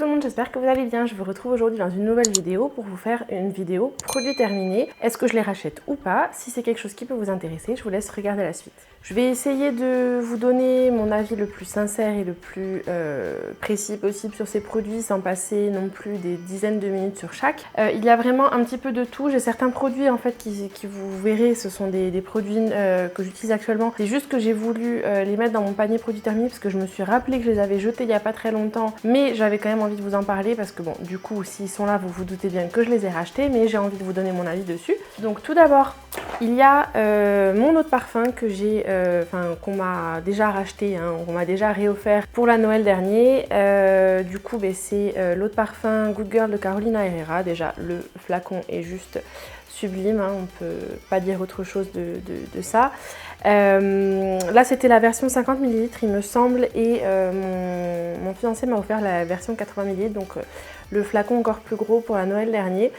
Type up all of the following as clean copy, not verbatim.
tout le monde, j'espère que vous allez bien. Je vous retrouve aujourd'hui dans une nouvelle vidéo pour vous faire une vidéo produit terminé. Est-ce que je les rachète ou pas? Si c'est quelque chose qui peut vous intéresser, je vous laisse regarder la suite. Je vais essayer de vous donner mon avis le plus sincère et le plus précis possible sur ces produits sans passer non plus des dizaines de minutes sur chaque. Il y a vraiment un petit peu de tout. J'ai certains produits en fait qui vous verrez, ce sont des produits que j'utilise actuellement. C'est juste que j'ai voulu les mettre dans mon panier produit terminé parce que je me suis rappelé que je les avais jetés il n'y a pas très longtemps, mais j'avais quand même envie de vous en parler parce que bon, du coup, s'ils sont là, vous vous doutez bien que je les ai rachetés, mais j'ai envie de vous donner mon avis dessus. Donc tout d'abord, il y a mon eau de parfum que j'ai, qu'on m'a déjà racheté, hein, qu'on m'a déjà réoffert pour la Noël dernier. Du coup, c'est l'eau de parfum Good Girl de Carolina Herrera. Déjà, le flacon est juste sublime, hein, on peut pas dire autre chose de ça. Là, c'était la version 50 ml, il me semble, et mon fiancé m'a offert la version 80 ml, donc le flacon encore plus gros pour la Noël dernier.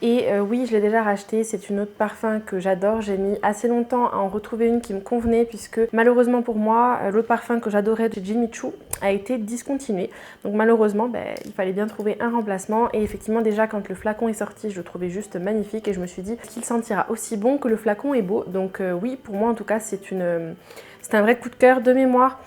Et oui, je l'ai déjà racheté, c'est une eau de parfum que j'adore. J'ai mis assez longtemps à en retrouver une qui me convenait puisque malheureusement pour moi, l'eau de parfum que j'adorais de Jimmy Choo a été discontinuée. Donc malheureusement, il fallait bien trouver un remplacement. Et effectivement, déjà quand le flacon est sorti, je le trouvais juste magnifique et je me suis dit qu'il sentira aussi bon que le flacon est beau. Donc oui, pour moi en tout cas, c'est un vrai coup de cœur. De mémoire,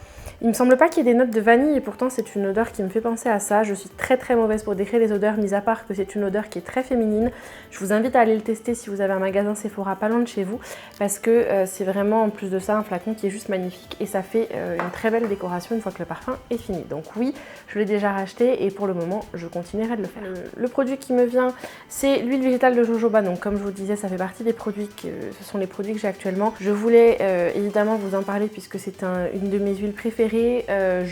il me semble pas qu'il y ait des notes de vanille et pourtant c'est une odeur qui me fait penser à ça. Je suis très mauvaise pour décrire les odeurs, mis à part que c'est une odeur qui est très féminine. Je vous invite à aller le tester si vous avez un magasin Sephora pas loin de chez vous parce que c'est vraiment en plus de ça un flacon qui est juste magnifique et ça fait une très belle décoration une fois que le parfum est fini. Donc oui, je l'ai déjà racheté et pour le moment je continuerai de le faire. Le produit qui me vient, c'est l'huile végétale de jojoba. Donc comme je vous disais, ça fait partie des produits ce sont les produits que j'ai actuellement. Je voulais évidemment vous en parler puisque c'est une de mes huiles préférées.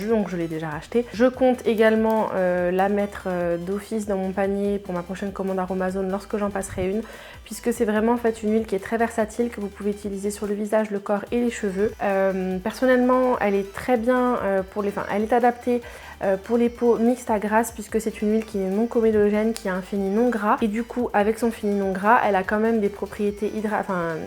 Donc je l'ai déjà racheté. Je compte également la mettre d'office dans mon panier pour ma prochaine commande Aromazone lorsque j'en passerai une, puisque c'est vraiment en fait une huile qui est très versatile que vous pouvez utiliser sur le visage, le corps et les cheveux. Personnellement, elle est très bien elle est adaptée pour les peaux mixtes à grasses puisque c'est une huile qui est non comédogène, qui a un fini non gras et du coup avec son fini non gras elle a quand même des propriétés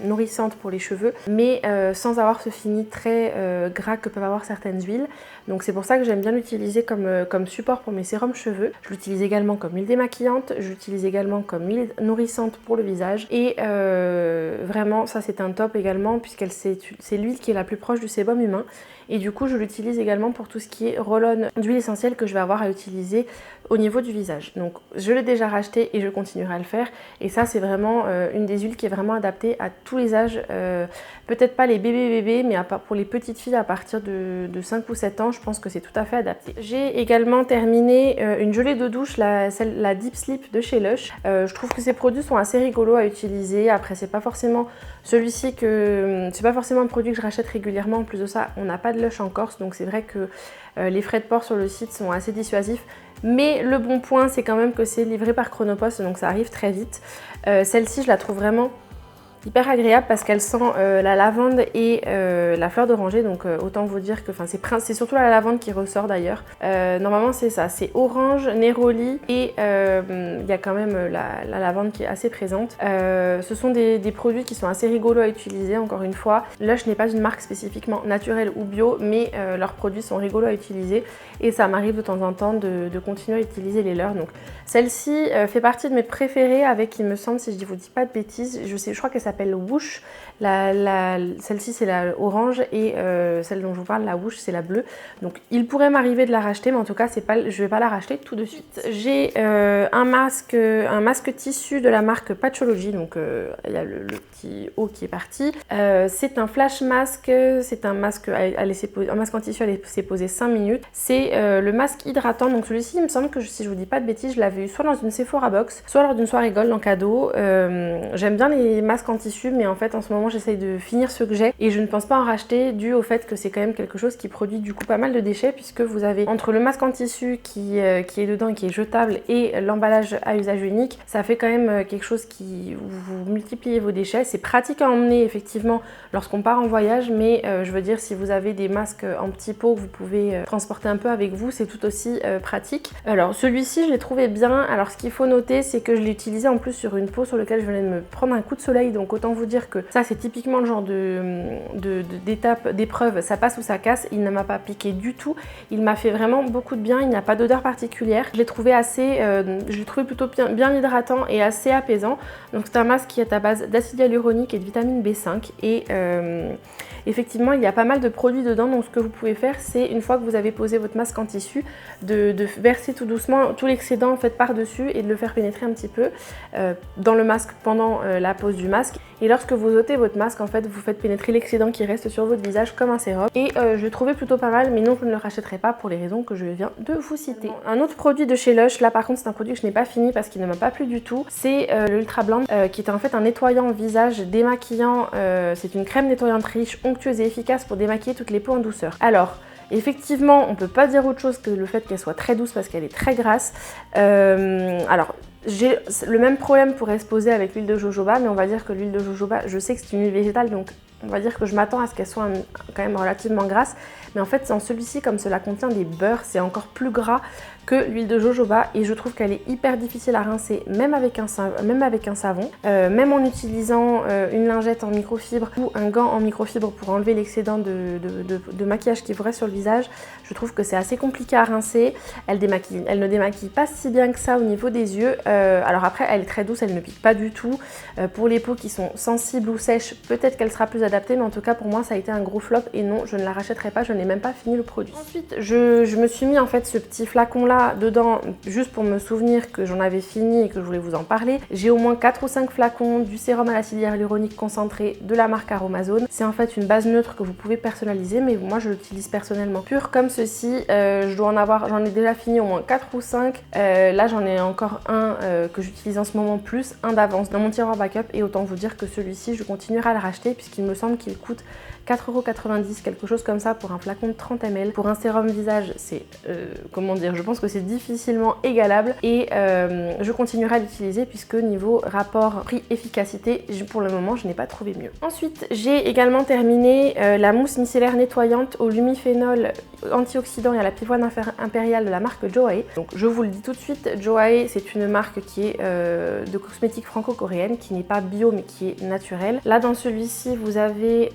nourrissantes pour les cheveux mais sans avoir ce fini très gras que peuvent avoir certaines huiles. Donc c'est pour ça que j'aime bien l'utiliser comme support pour mes sérums cheveux. Je l'utilise également comme huile démaquillante, je l'utilise également comme huile nourrissante pour le visage et vraiment ça c'est un top également puisqu'elle c'est l'huile qui est la plus proche du sébum humain et du coup je l'utilise également pour tout ce qui est roll-on d'huile essentielle que je vais avoir à utiliser au niveau du visage. Donc je l'ai déjà racheté et je continuerai à le faire et ça c'est vraiment une des huiles qui est vraiment adaptée à tous les âges, peut-être pas les bébés mais pour les petites filles à partir de 5 ou 7 ans je pense que c'est tout à fait adapté. J'ai également terminé une gelée de douche, la Deep Sleep de chez Lush. Je trouve que ces produits sont assez rigolos à utiliser. Après c'est pas forcément celui-ci c'est pas forcément un produit que je rachète régulièrement. En plus de ça on n'a pas de Lush en Corse donc c'est vrai que les frais de port sur le site sont assez dissuasifs. Mais le bon point c'est quand même que c'est livré par Chronopost donc ça arrive très vite. Celle-ci je la trouve vraiment hyper agréable parce qu'elle sent la lavande et la fleur d'oranger donc autant vous dire que c'est surtout la lavande qui ressort d'ailleurs. Normalement c'est ça, c'est orange, néroli et il y a quand même la lavande qui est assez présente. Ce sont des produits qui sont assez rigolos à utiliser encore une fois. Lush n'est pas une marque spécifiquement naturelle ou bio mais leurs produits sont rigolos à utiliser et ça m'arrive de temps en temps de continuer à utiliser les leurs. Donc celle-ci fait partie de mes préférées avec il me semble si je vous dis pas de bêtises, je crois qu'elle s'appelle Woosh. Celle-ci c'est la orange et celle dont je vous parle, la Woosh, c'est la bleue. Donc il pourrait m'arriver de la racheter, mais en tout cas je vais pas la racheter tout de suite. J'ai un masque tissu de la marque Patchology, donc il y a le petit haut qui est parti. C'est un flash mask, c'est un masque en tissu à laisser poser 5 minutes. C'est le masque hydratant, donc celui-ci il me semble que si je vous dis pas de bêtises, je l'avais eu soit dans une Sephora box, soit lors d'une soirée gold en cadeau. J'aime bien les masques en tissu mais en fait en ce moment j'essaye de finir ceux que j'ai et je ne pense pas en racheter dû au fait que c'est quand même quelque chose qui produit du coup pas mal de déchets puisque vous avez entre le masque en tissu qui est dedans et qui est jetable et l'emballage à usage unique, ça fait quand même quelque chose qui vous multipliez vos déchets. C'est pratique à emmener effectivement lorsqu'on part en voyage mais je veux dire si vous avez des masques en petits pots que vous pouvez transporter un peu avec vous, c'est tout aussi pratique. Alors celui-ci je l'ai trouvé bien. Alors ce qu'il faut noter c'est que je l'ai utilisé en plus sur une peau sur laquelle je venais de me prendre un coup de soleil donc Donc autant vous dire que ça c'est typiquement le genre d'épreuve, ça passe ou ça casse. Il ne m'a pas piqué du tout, il m'a fait vraiment beaucoup de bien, il n'y a pas d'odeur particulière. Je l'ai trouvé plutôt bien hydratant et assez apaisant. Donc c'est un masque qui est à base d'acide hyaluronique et de vitamine B5 et effectivement il y a pas mal de produits dedans. Donc ce que vous pouvez faire, c'est une fois que vous avez posé votre masque en tissu, de verser tout doucement tout l'excédent en fait par-dessus et de le faire pénétrer un petit peu dans le masque pendant la pose du masque. Et lorsque vous ôtez votre masque, en fait, vous faites pénétrer l'excédent qui reste sur votre visage comme un sérum. Et je le trouvais plutôt pas mal, mais non, je ne le rachèterai pas pour les raisons que je viens de vous citer. Un autre produit de chez Lush, là par contre c'est un produit que je n'ai pas fini parce qu'il ne m'a pas plu du tout. C'est l'Ultra Blend qui est en fait un nettoyant visage démaquillant. C'est une crème nettoyante riche, onctueuse et efficace pour démaquiller toutes les peaux en douceur. Alors, effectivement, on peut pas dire autre chose que le fait qu'elle soit très douce parce qu'elle est très grasse. Alors, j'ai le même problème pourrait se poser avec l'huile de jojoba, mais on va dire que l'huile de jojoba, je sais que c'est une huile végétale, donc on va dire que je m'attends à ce qu'elle soit quand même relativement grasse. Mais en fait, dans celui-ci, comme cela contient des beurres, c'est encore plus gras que l'huile de jojoba et je trouve qu'elle est hyper difficile à rincer, même avec un savon. Même en utilisant une lingette en microfibre ou un gant en microfibre pour enlever l'excédent de maquillage qui vous reste sur le visage, je trouve que c'est assez compliqué à rincer. Elle ne démaquille pas si bien que ça au niveau des yeux. Alors après, elle est très douce, elle ne pique pas du tout. Pour les peaux qui sont sensibles ou sèches, peut-être qu'elle sera plus adaptée, mais en tout cas pour moi ça a été un gros flop et non, je ne la rachèterai pas, je n'ai même pas fini le produit. Ensuite, je me suis mis en fait ce petit flacon là dedans juste pour me souvenir que j'en avais fini et que je voulais vous en parler. J'ai au moins 4 ou 5 flacons du sérum à l'acide hyaluronique concentré de la marque Aromazone. C'est en fait une base neutre que vous pouvez personnaliser, mais moi je l'utilise personnellement pur comme ceci. J'en ai déjà fini au moins 4 ou 5. Là j'en ai encore un que j'utilise en ce moment plus, un d'avance dans mon tiroir backup et autant vous dire que celui-ci je continuerai à le racheter puisqu'il me semble qu'il coûte 4,90 €, quelque chose comme ça pour un flacon de 30 ml. Pour un sérum visage, c'est, comment dire, je pense que c'est difficilement égalable et je continuerai à l'utiliser puisque niveau rapport prix-efficacité, pour le moment, je n'ai pas trouvé mieux. Ensuite, j'ai également terminé la mousse micellaire nettoyante au lumiphénol antioxydant et à la pivoine impériale de la marque Joae. Donc je vous le dis tout de suite, Joae c'est une marque qui est de cosmétiques franco-coréenne, qui n'est pas bio mais qui est naturelle. Là dans celui-ci, vous avez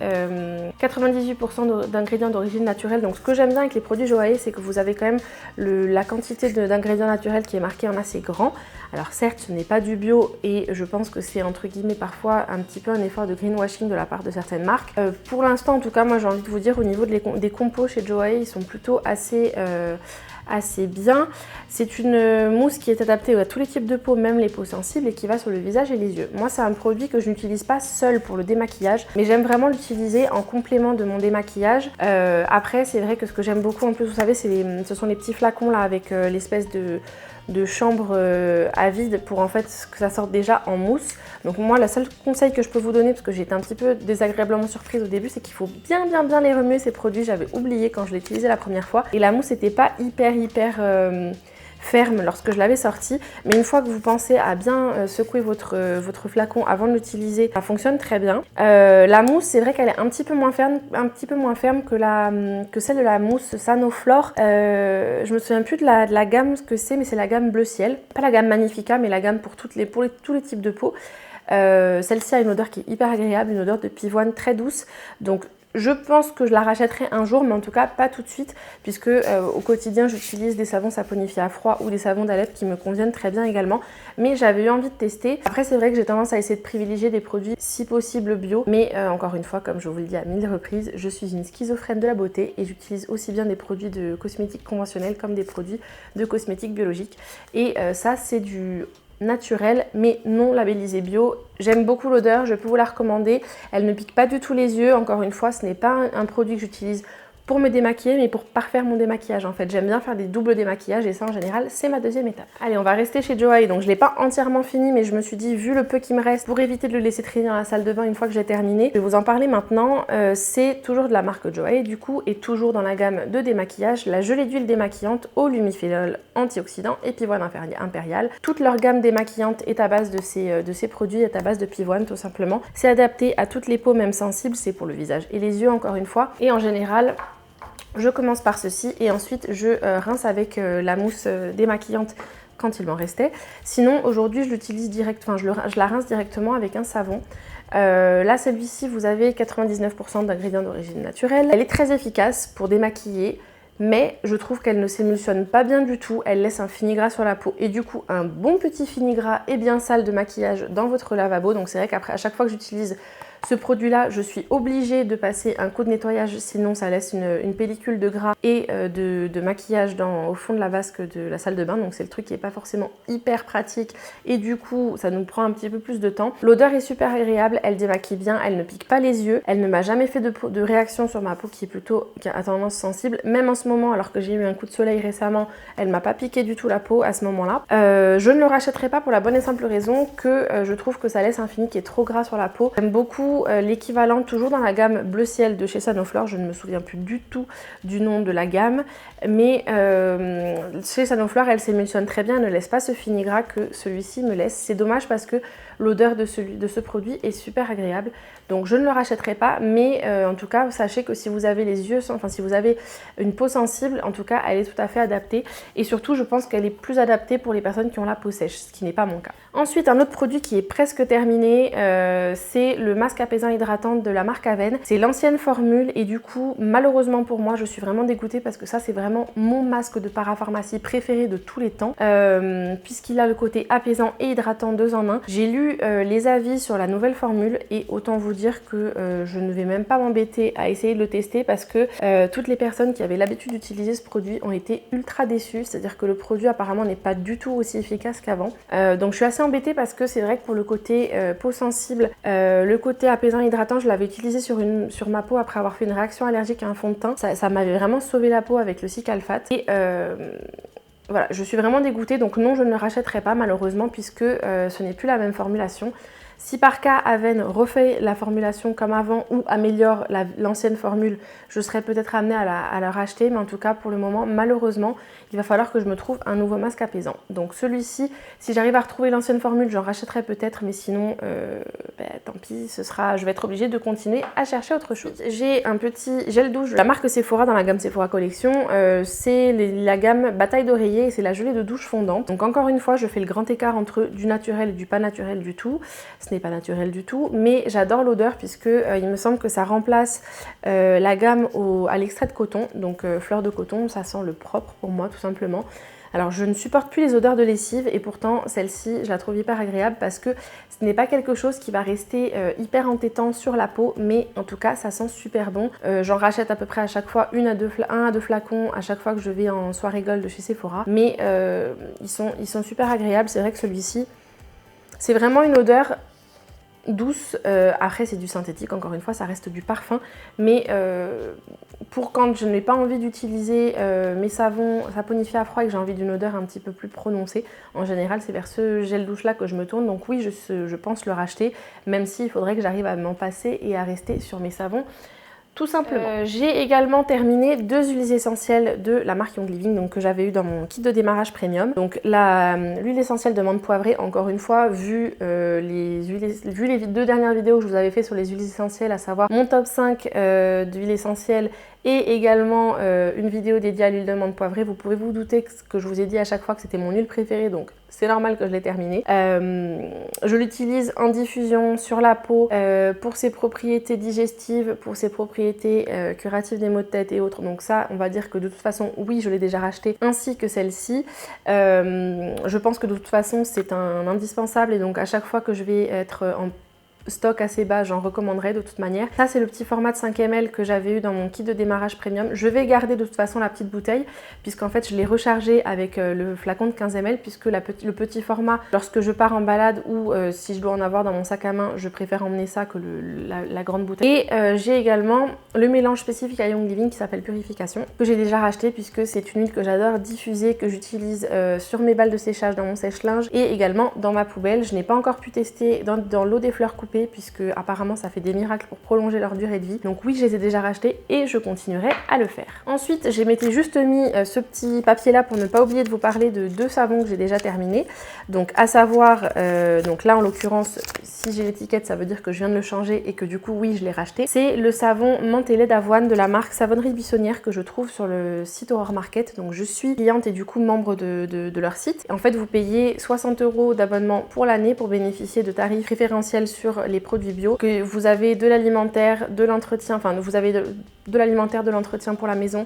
98% d'ingrédients d'origine naturelle. Donc ce que j'aime bien avec les produits Joae, c'est que vous avez quand même la quantité d'ingrédients naturels qui est marquée en assez grand. Alors certes, ce n'est pas du bio et je pense que c'est entre guillemets parfois un petit peu un effort de greenwashing de la part de certaines marques. Pour l'instant, en tout cas, moi j'ai envie de vous dire au niveau des compos chez Joae, ils sont plutôt assez bien. C'est une mousse qui est adaptée à tous les types de peau, même les peaux sensibles et qui va sur le visage et les yeux. Moi c'est un produit que je n'utilise pas seul pour le démaquillage, mais j'aime vraiment l'utiliser en complément de mon démaquillage. Après c'est vrai que ce que j'aime beaucoup en plus, vous savez, ce sont les petits flacons là avec l'espèce de chambre à vide pour en fait que ça sorte déjà en mousse. Donc moi le seul conseil que je peux vous donner, parce que j'ai été un petit peu désagréablement surprise au début, c'est qu'il faut bien les remuer ces produits. J'avais oublié quand je l'ai utilisé la première fois et la mousse n'était pas hyper ferme lorsque je l'avais sorti, mais une fois que vous pensez à bien secouer votre flacon avant de l'utiliser, ça fonctionne très bien. La mousse, c'est vrai qu'elle est un petit peu moins ferme que celle de la mousse Sanoflore. Je me souviens plus de la gamme ce que c'est, mais c'est la gamme bleu ciel, pas la gamme Magnifica, mais la gamme pour tous les types de peau. Celle-ci a une odeur qui est hyper agréable, une odeur de pivoine très douce, donc je pense que je la rachèterai un jour, mais en tout cas pas tout de suite, puisque au quotidien j'utilise des savons saponifiés à froid ou des savons d'Alep qui me conviennent très bien également, mais j'avais eu envie de tester. Après c'est vrai que j'ai tendance à essayer de privilégier des produits si possible bio, mais encore une fois, comme je vous le dis à 1000 reprises, je suis une schizophrène de la beauté et j'utilise aussi bien des produits de cosmétiques conventionnels comme des produits de cosmétiques biologiques, et ça c'est du naturel mais non labellisé bio. J'aime beaucoup l'odeur, je peux vous la recommander. Elle ne pique pas du tout les yeux. Encore une fois, ce n'est pas un produit que j'utilise pour me démaquiller, mais pour parfaire mon démaquillage en fait. J'aime bien faire des doubles démaquillages et ça en général c'est ma deuxième étape. Allez, on va rester chez Joae. Donc je l'ai pas entièrement fini, mais je me suis dit, vu le peu qui me reste, pour éviter de le laisser traîner dans la salle de bain une fois que j'ai terminé, je vais vous en parler maintenant. C'est toujours de la marque Joae du coup, et toujours dans la gamme de démaquillage, la gelée d'huile démaquillante au lumiphénol antioxydant et pivoine impériale. Toute leur gamme démaquillante est à base de ces produits, est à base de pivoine tout simplement. C'est adapté à toutes les peaux, même sensibles, c'est pour le visage et les yeux encore une fois, et en général je commence par ceci et ensuite je rince avec la mousse démaquillante quand il m'en restait. Sinon aujourd'hui je l'utilise direct, je la rince directement avec un savon. Là, celle-ci, vous avez 99% d'ingrédients d'origine naturelle. Elle est très efficace pour démaquiller, mais je trouve qu'elle ne s'émulsionne pas bien du tout. Elle laisse un fini gras sur la peau et du coup un bon petit fini gras et bien sale de maquillage dans votre lavabo. Donc c'est vrai qu'après, à chaque fois que j'utilise ce produit-là, je suis obligée de passer un coup de nettoyage, sinon ça laisse une pellicule de gras et de maquillage au fond de la vasque de la salle de bain. Donc c'est le truc qui n'est pas forcément hyper pratique et du coup ça nous prend un petit peu plus de temps. L'odeur est super agréable, elle démaquille bien, elle ne pique pas les yeux, elle ne m'a jamais fait de réaction sur ma peau qui a tendance sensible. Même en ce moment, alors que j'ai eu un coup de soleil récemment, elle m'a pas piqué du tout la peau à ce moment-là. Je ne le rachèterai pas pour la bonne et simple raison que je trouve que ça laisse un fini qui est trop gras sur la peau. J'aime beaucoup l'équivalent toujours dans la gamme Bleu Ciel de chez Sanoflore, je ne me souviens plus du tout du nom de la gamme, mais chez Sanoflore elle s'émulsionne très bien, elle ne laisse pas ce fini gras que celui-ci me laisse. C'est dommage parce que l'odeur de ce produit est super agréable, donc je ne le rachèterai pas, mais en tout cas sachez que si vous avez les yeux, enfin si vous avez une peau sensible, en tout cas elle est tout à fait adaptée, et surtout je pense qu'elle est plus adaptée pour les personnes qui ont la peau sèche, ce qui n'est pas mon cas. Ensuite, un autre produit qui est presque terminé, c'est le masque apaisant hydratant de la marque Avène. C'est l'ancienne formule et du coup malheureusement pour moi je suis vraiment dégoûtée parce que ça c'est vraiment mon masque de parapharmacie préféré de tous les temps, puisqu'il a le côté apaisant et hydratant 2 en 1. J'ai lu les avis sur la nouvelle formule et autant vous dire que je ne vais même pas m'embêter à essayer de le tester parce que toutes les personnes qui avaient l'habitude d'utiliser ce produit ont été ultra déçues, c'est-à-dire que le produit apparemment n'est pas du tout aussi efficace qu'avant. Donc je suis assez embêtée parce que c'est vrai que pour le côté peau sensible, le côté apaisant hydratant, je l'avais utilisé sur ma peau après avoir fait une réaction allergique à un fond de teint. Ça m'avait vraiment sauvé la peau avec le Cicalfate. Et voilà, je suis vraiment dégoûtée, donc non, je ne le rachèterai pas malheureusement puisque ce n'est plus la même formulation. Si par cas Avène refait la formulation comme avant ou améliore l'ancienne formule, je serais peut-être amenée à la racheter, mais en tout cas pour le moment, malheureusement, il va falloir que je me trouve un nouveau masque apaisant. Donc celui-ci, si j'arrive à retrouver l'ancienne formule, j'en rachèterai peut-être, mais sinon, tant pis, je vais être obligée de continuer à chercher autre chose. J'ai un petit gel douche de la marque Sephora dans la gamme Sephora Collection, c'est la gamme Bataille d'oreiller et c'est la gelée de douche fondante. Donc encore une fois, je fais le grand écart entre du naturel et du pas naturel du tout. Ce n'est pas naturel du tout, mais j'adore l'odeur puisque il me semble que ça remplace la gamme à l'extrait de coton, donc fleur de coton, ça sent le propre pour moi tout simplement. Alors je ne supporte plus les odeurs de lessive et pourtant celle-ci je la trouve hyper agréable parce que ce n'est pas quelque chose qui va rester hyper entêtant sur la peau, mais en tout cas ça sent super bon. J'en rachète à peu près à chaque fois 1 à 2 flacons à chaque fois que je vais en soirée gold de chez Sephora, mais ils sont super agréables. C'est vrai que celui-ci c'est vraiment une odeur douce, après c'est du synthétique, encore une fois ça reste du parfum, mais pour quand je n'ai pas envie d'utiliser mes savons saponifiés à froid et que j'ai envie d'une odeur un petit peu plus prononcée, en général c'est vers ce gel douche là que je me tourne, donc oui je pense le racheter, même s'il faudrait que j'arrive à m'en passer et à rester sur mes savons tout simplement. J'ai également terminé 2 huiles essentielles de la marque Young Living, donc que j'avais eu dans mon kit de démarrage premium. Donc l'huile essentielle de menthe poivrée, encore une fois, vu les 2 dernières vidéos que je vous avais fait sur les huiles essentielles, à savoir mon top 5 d'huiles essentielles et également une vidéo dédiée à l'huile de menthe poivrée, vous pouvez vous douter que je vous ai dit à chaque fois que c'était mon huile préférée, donc c'est normal que je l'ai terminée. Je l'utilise en diffusion sur la peau pour ses propriétés digestives, pour ses propriétés curatives des maux de tête et autres. Donc ça, on va dire que de toute façon, oui, je l'ai déjà racheté, ainsi que celle-ci. Je pense que de toute façon, c'est un indispensable et donc à chaque fois que je vais être en stock assez bas, j'en recommanderais de toute manière. Ça c'est le petit format de 5 ml que j'avais eu dans mon kit de démarrage premium. Je vais garder de toute façon la petite bouteille puisqu'en fait je l'ai rechargée avec le flacon de 15 ml puisque le petit format, lorsque je pars en balade ou si je dois en avoir dans mon sac à main, je préfère emmener ça que la grande bouteille. Et j'ai également le mélange spécifique à Young Living qui s'appelle Purification, que j'ai déjà racheté puisque c'est une huile que j'adore diffuser, que j'utilise sur mes balles de séchage dans mon sèche-linge et également dans ma poubelle. Je n'ai pas encore pu tester dans l'eau des fleurs coupées puisque apparemment ça fait des miracles pour prolonger leur durée de vie. Donc oui, je les ai déjà rachetés et je continuerai à le faire. Ensuite, j'ai m'étais juste mis ce petit papier là pour ne pas oublier de vous parler de 2 savons que j'ai déjà terminés. Donc à savoir, donc là en l'occurrence, si j'ai l'étiquette, ça veut dire que je viens de le changer et que du coup oui, je l'ai racheté. C'est le savon menthe et lait d'avoine de la marque Savonnerie Buissonnière que je trouve sur le site Aurore Market. Donc je suis cliente et du coup membre de leur site. En fait, vous payez 60 € d'abonnement pour l'année pour bénéficier de tarifs préférentiels sur les produits bio, que vous avez de l'alimentaire, de l'entretien, enfin vous avez de l'alimentaire, de l'entretien pour la maison.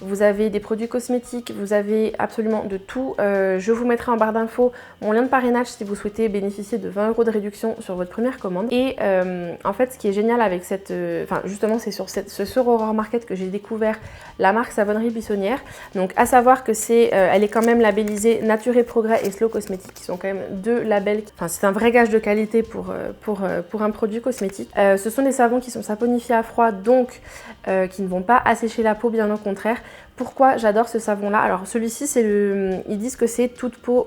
Vous avez des produits cosmétiques, vous avez absolument de tout. Je vous mettrai en barre d'infos mon lien de parrainage si vous souhaitez bénéficier de 20 € de réduction sur votre première commande. Et en fait, ce qui est génial avec cette... Enfin, justement, c'est sur Aurore Market que j'ai découvert la marque Savonnerie Buissonnière. Donc, à savoir que elle est quand même labellisée Nature et Progrès et Slow Cosmétique, qui sont quand même deux labels. Enfin, c'est un vrai gage de qualité pour un produit cosmétique. Ce sont des savons qui sont saponifiés à froid, donc qui ne vont pas assécher la peau, bien au contraire. Pourquoi j'adore ce savon là? Alors celui-ci, ils disent que c'est toute peau,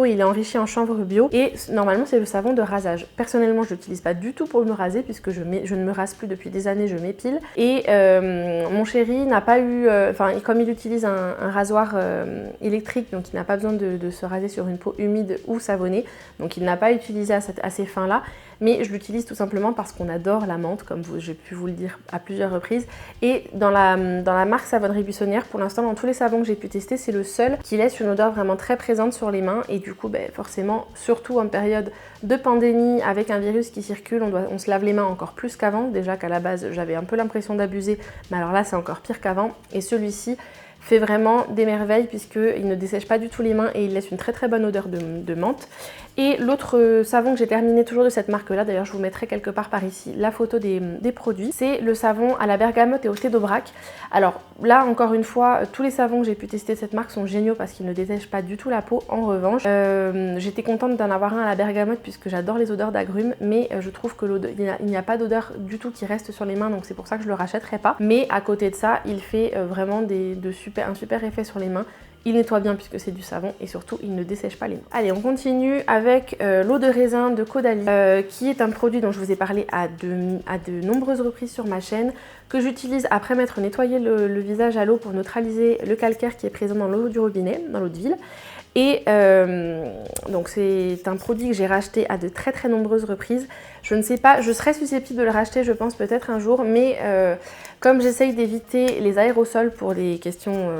il est enrichi en chanvre bio et normalement c'est le savon de rasage. Personnellement, je l'utilise pas du tout pour me raser puisque je ne me rase plus depuis des années, je m'épile. Et mon chéri n'a pas eu, comme il utilise un rasoir électrique, donc il n'a pas besoin de se raser sur une peau humide ou savonnée, donc il n'a pas utilisé à ces fins là. Mais je l'utilise tout simplement parce qu'on adore la menthe, comme j'ai pu vous le dire à plusieurs reprises. Et dans la marque Savonnerie Buissonnière, pour l'instant, dans tous les savons que j'ai pu tester, c'est le seul qui laisse une odeur vraiment très présente sur les mains. Et du coup, forcément, surtout en période de pandémie, avec un virus qui circule, on se lave les mains encore plus qu'avant. Déjà qu'à la base, j'avais un peu l'impression d'abuser, mais alors là, c'est encore pire qu'avant. Et celui-ci fait vraiment des merveilles puisqu'il ne dessèche pas du tout les mains et il laisse une très très bonne odeur de menthe. Et l'autre savon que j'ai terminé toujours de cette marque là, d'ailleurs je vous mettrai quelque part par ici la photo des produits, c'est le savon à la bergamote et au thé d'Aubrac. Alors là encore une fois, tous les savons que j'ai pu tester de cette marque sont géniaux parce qu'ils ne dessèchent pas du tout la peau. En revanche, j'étais contente d'en avoir un à la bergamote puisque j'adore les odeurs d'agrumes, mais je trouve que il n'y a pas d'odeur du tout qui reste sur les mains, donc c'est pour ça que je le rachèterai pas. Mais à côté de ça, il fait vraiment un super effet sur les mains. Il nettoie bien puisque c'est du savon et surtout il ne dessèche pas les mains. Allez, on continue avec l'eau de raisin de Caudalie qui est un produit dont je vous ai parlé à de nombreuses reprises sur ma chaîne, que j'utilise après m'être nettoyé le visage à l'eau pour neutraliser le calcaire qui est présent dans l'eau du robinet, dans l'eau de ville. Et donc c'est un produit que j'ai racheté à de très très nombreuses reprises. Je ne sais pas, je serais susceptible de le racheter je pense peut-être un jour, mais comme j'essaye d'éviter les aérosols pour des questions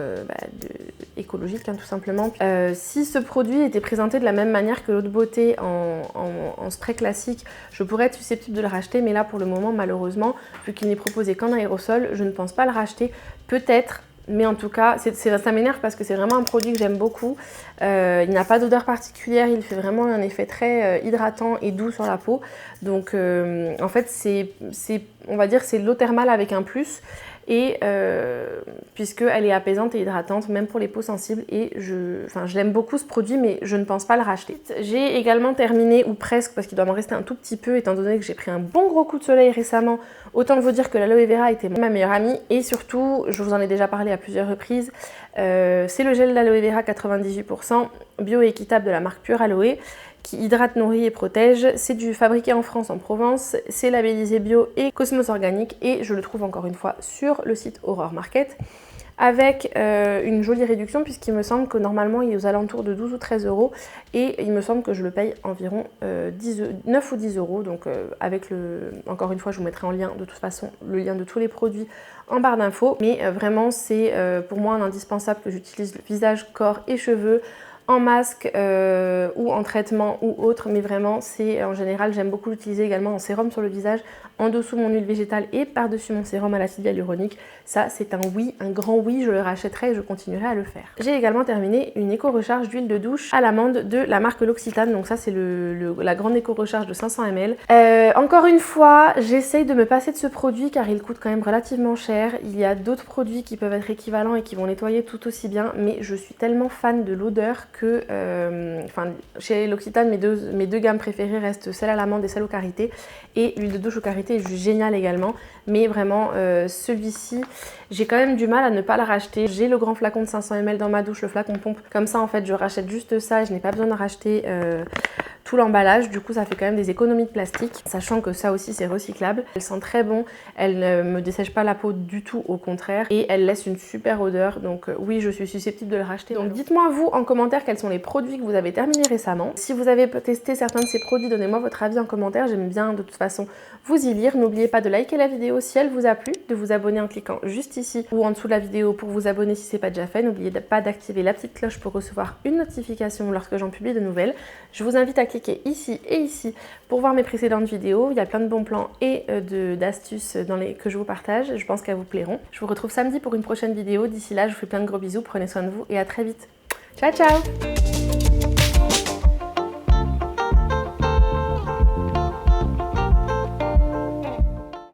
écologiques tout simplement, si ce produit était présenté de la même manière que l'eau de beauté en spray classique, je pourrais être susceptible de le racheter, mais là pour le moment malheureusement, vu qu'il n'est proposé qu'en aérosol, je ne pense pas le racheter. Peut-être. Mais en tout cas, ça m'énerve parce que c'est vraiment un produit que j'aime beaucoup. Il n'a pas d'odeur particulière, il fait vraiment un effet très hydratant et doux sur la peau. Donc en fait, on va dire c'est l'eau thermale avec un plus. Et puisqu'elle est apaisante et hydratante, même pour les peaux sensibles. Et je l'aime beaucoup ce produit, mais je ne pense pas le racheter. J'ai également terminé, ou presque, parce qu'il doit m'en rester un tout petit peu, étant donné que j'ai pris un bon gros coup de soleil récemment. Autant vous dire que l'aloe vera était ma meilleure amie. Et surtout, je vous en ai déjà parlé à plusieurs reprises, c'est le gel d'aloe vera 98% bio et équitable de la marque Pure Aloe, qui hydrate, nourrit et protège. C'est fabriqué en France, en Provence, c'est labellisé bio et Cosmos Organique et je le trouve encore une fois sur le site Aurore Market avec une jolie réduction puisqu'il me semble que normalement il est aux alentours de 12 ou 13 € et il me semble que je le paye environ 9 ou 10 €. Donc encore une fois je vous mettrai en lien de toute façon le lien de tous les produits en barre d'infos, mais vraiment c'est pour moi un indispensable que j'utilise visage, corps et cheveux, en masque ou en traitement ou autre, mais vraiment c'est en général j'aime beaucoup l'utiliser également en sérum sur le visage, en dessous mon huile végétale et par-dessus mon sérum à l'acide hyaluronique. Ça c'est un oui, un grand oui, je le rachèterai et je continuerai à le faire. J'ai également terminé une éco-recharge d'huile de douche à l'amande de la marque L'Occitane, donc ça c'est la grande éco-recharge de 500 ml. Encore une fois, j'essaye de me passer de ce produit car il coûte quand même relativement cher. Il y a d'autres produits qui peuvent être équivalents et qui vont nettoyer tout aussi bien, mais je suis tellement fan de l'odeur que chez L'Occitane, mes deux gammes préférées restent celle à l'amande et celle au karité, et l'huile de douche au karité est juste géniale également, mais vraiment celui-ci j'ai quand même du mal à ne pas le racheter. J'ai le grand flacon de 500 ml dans ma douche, le flacon pompe, comme ça en fait je rachète juste ça et je n'ai pas besoin de racheter tout l'emballage, du coup ça fait quand même des économies de plastique, sachant que ça aussi c'est recyclable. Elle sent très bon, elle ne me dessèche pas la peau du tout, au contraire, et elle laisse une super odeur, donc oui je suis susceptible de le racheter. Donc dites-moi vous en commentaire quels sont les produits que vous avez terminés récemment. Si vous avez testé certains de ces produits, donnez-moi votre avis en commentaire, j'aime bien de toute façon vous y lire. N'oubliez pas de liker la vidéo si elle vous a plu, de vous abonner en cliquant juste ici ou en dessous de la vidéo pour vous abonner si ce n'est pas déjà fait. N'oubliez pas d'activer la petite cloche pour recevoir une notification lorsque j'en publie de nouvelles. Je vous invite à cliquer ici et ici pour voir mes précédentes vidéos. Il y a plein de bons plans et d'astuces que je vous partage. Je pense qu'elles vous plairont. Je vous retrouve samedi pour une prochaine vidéo. D'ici là, je vous fais plein de gros bisous. Prenez soin de vous et à très vite. Ciao, ciao!